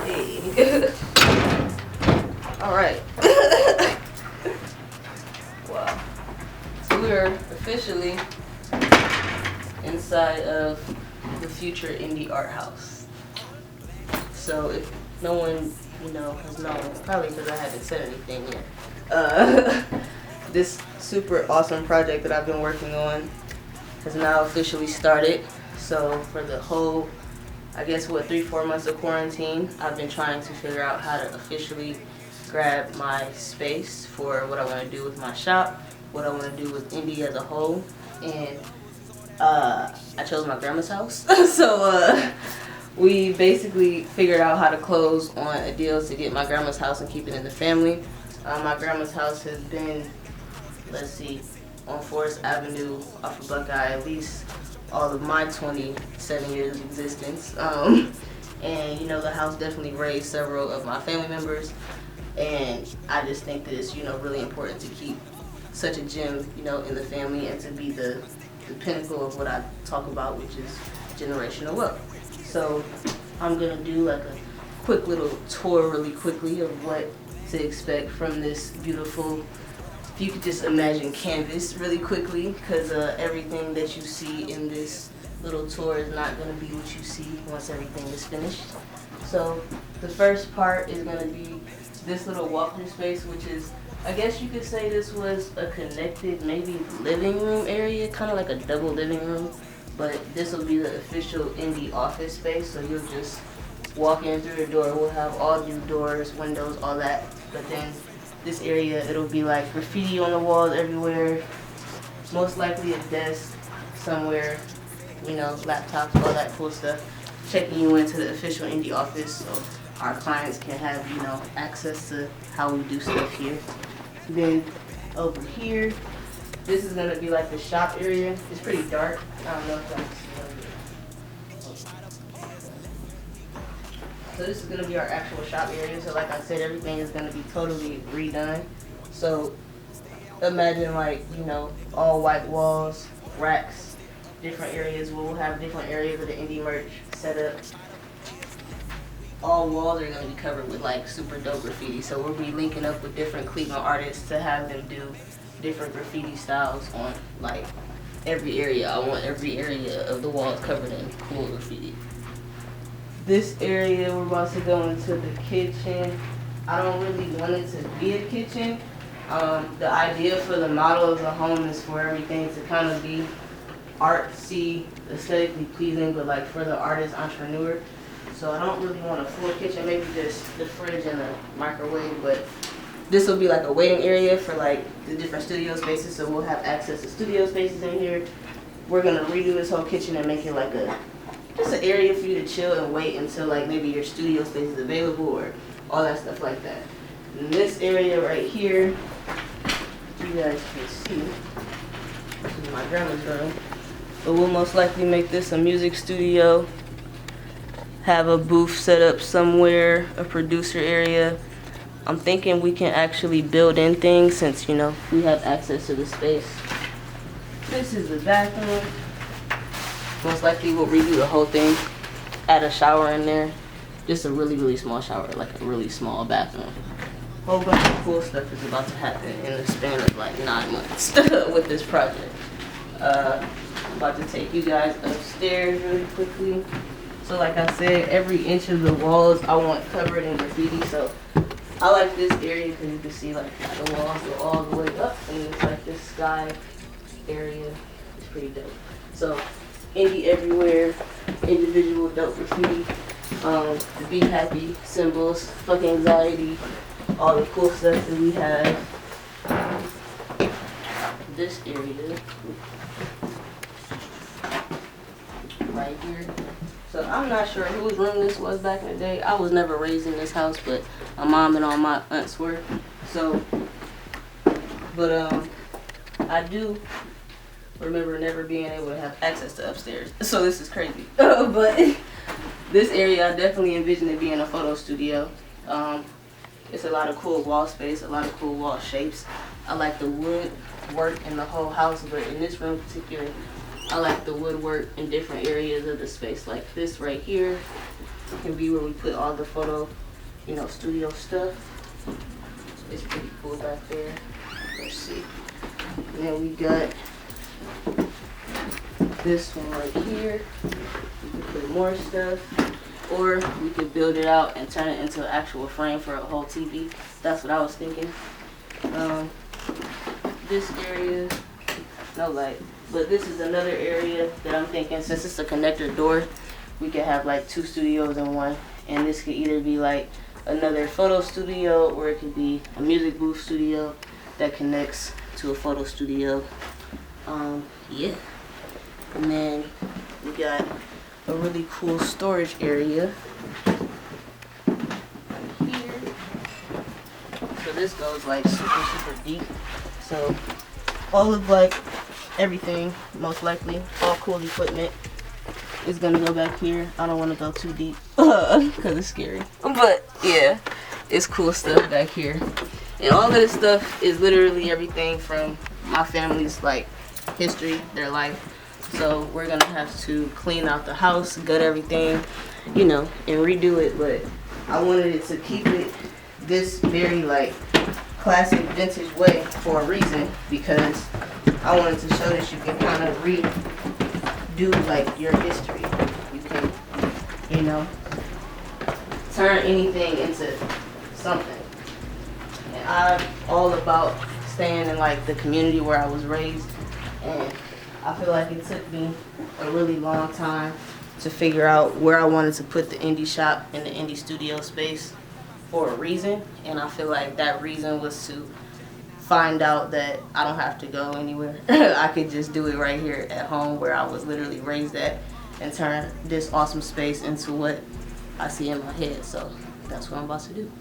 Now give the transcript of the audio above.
Hey. All right. Wow. So we are officially inside of the future indie art house. So if no one, has known, probably because I haven't said anything yet, this super awesome project that I've been working on has now officially started. So for the whole, 3-4 months of quarantine, I've been trying to figure out how to officially grab my space for what I want to do with my shop, what I want to do with indie as a whole, and I chose my grandma's house. So we basically figured out how to close on a deal to get my grandma's house and keep it in the family. My grandma's house has been, on Forest Avenue off of Buckeye at least all of my 27 years of existence. And the house definitely raised several of my family members. And I just think that it's, really important to keep such a gem, in the family and to be the pinnacle of what I talk about, which is generational wealth. So I'm gonna do like a quick little tour really quickly of what to expect from this beautiful, if you could just imagine, canvas really quickly, because everything that you see in this little tour is not gonna be what you see once everything is finished. So the first part is gonna be this little walk-through space, which is, I guess you could say this was a connected maybe living room area, kind of like a double living room, but this will be the official indie office space, so you'll just walk in through the door. We'll have all new doors, windows, all that, but then this area, it'll be like graffiti on the walls everywhere, most likely a desk somewhere, laptops, all that cool stuff, checking you into the official indie office so our clients can have, access to how we do stuff here. Then over here, this is gonna be like the shop area. It's pretty dark. I don't know if I can see. So this is gonna be our actual shop area. So like I said, everything is gonna be totally redone. So imagine all white walls, racks, different areas. We'll have different areas of the indie merch set up. All walls are going to be covered with super dope graffiti. So we'll be linking up with different Cleveland artists to have them do different graffiti styles on every area. I want every area of the walls covered in cool graffiti. This area, we're about to go into the kitchen. I don't really want it to be a kitchen. The idea for the model of the home is for everything to kind of be artsy, aesthetically pleasing, but for the artist entrepreneur. So I don't really want a full kitchen, maybe just the fridge and the microwave, but this will be like a waiting area for the different studio spaces, so we'll have access to studio spaces in here. We're gonna redo this whole kitchen and make it just an area for you to chill and wait until maybe your studio space is available or all that stuff like that. In this area right here, you guys can see, this is my grandma's room, but we'll most likely make this a music studio. Have a booth set up somewhere, a producer area. I'm thinking we can actually build in things since, we have access to the space. This is the bathroom. Most likely we'll redo the whole thing. Add a shower in there. Just a really, really small shower, like a really small bathroom. Whole bunch of cool stuff is about to happen in the span of 9 months with this project. I'm about to take you guys upstairs really quickly. So like I said, every inch of the walls I want covered in graffiti. So I like this area because you can see the walls go all the way up, and it's this sky area. It's pretty dope. So indie everywhere, individual dope graffiti, the be happy symbols, fuck anxiety, all the cool stuff that we have. This area right here. So I'm not sure whose room this was back in the day. I was never raised in this house, but my mom and all my aunts were. So, I do remember never being able to have access to upstairs. So this is crazy. But this area, I definitely envision it being a photo studio. It's a lot of cool wall space, a lot of cool wall shapes. I like the wood work in the whole house, but in this room in particular, I like the woodwork in different areas of the space, like this right here. can be where we put all the photo, you know, studio stuff. It's pretty cool back there. Let's see. And then we got this one right here. We can put more stuff, or we could build it out and turn it into an actual frame for a whole TV. That's what I was thinking. This area, no light, but this is another area that I'm thinking, since it's a connector door, we could have like 2 studios in one, and this could either be like another photo studio, or it could be a music booth studio that connects to a photo studio. Yeah. And then we got a really cool storage area here. So this goes like super deep. So all of like everything, most likely, all cool equipment is gonna go back here. I don't want to go too deep because it's scary. But yeah, it's cool stuff back here. And all of this stuff is literally everything from my family's like history, their life. So we're gonna have to clean out the house, gut everything, you know, and redo it. But I wanted it to keep it this very like classic vintage way for a reason, because I wanted to show that you can kind of redo like your history. You can, you know, turn anything into something. And I'm all about staying in like the community where I was raised, and I feel like it took me a really long time to figure out where I wanted to put the indie shop and the indie studio space for a reason. And I feel like that reason was to find out that I don't have to go anywhere. I could just do it right here at home where I was literally raised at, and turn this awesome space into what I see in my head. So that's what I'm about to do.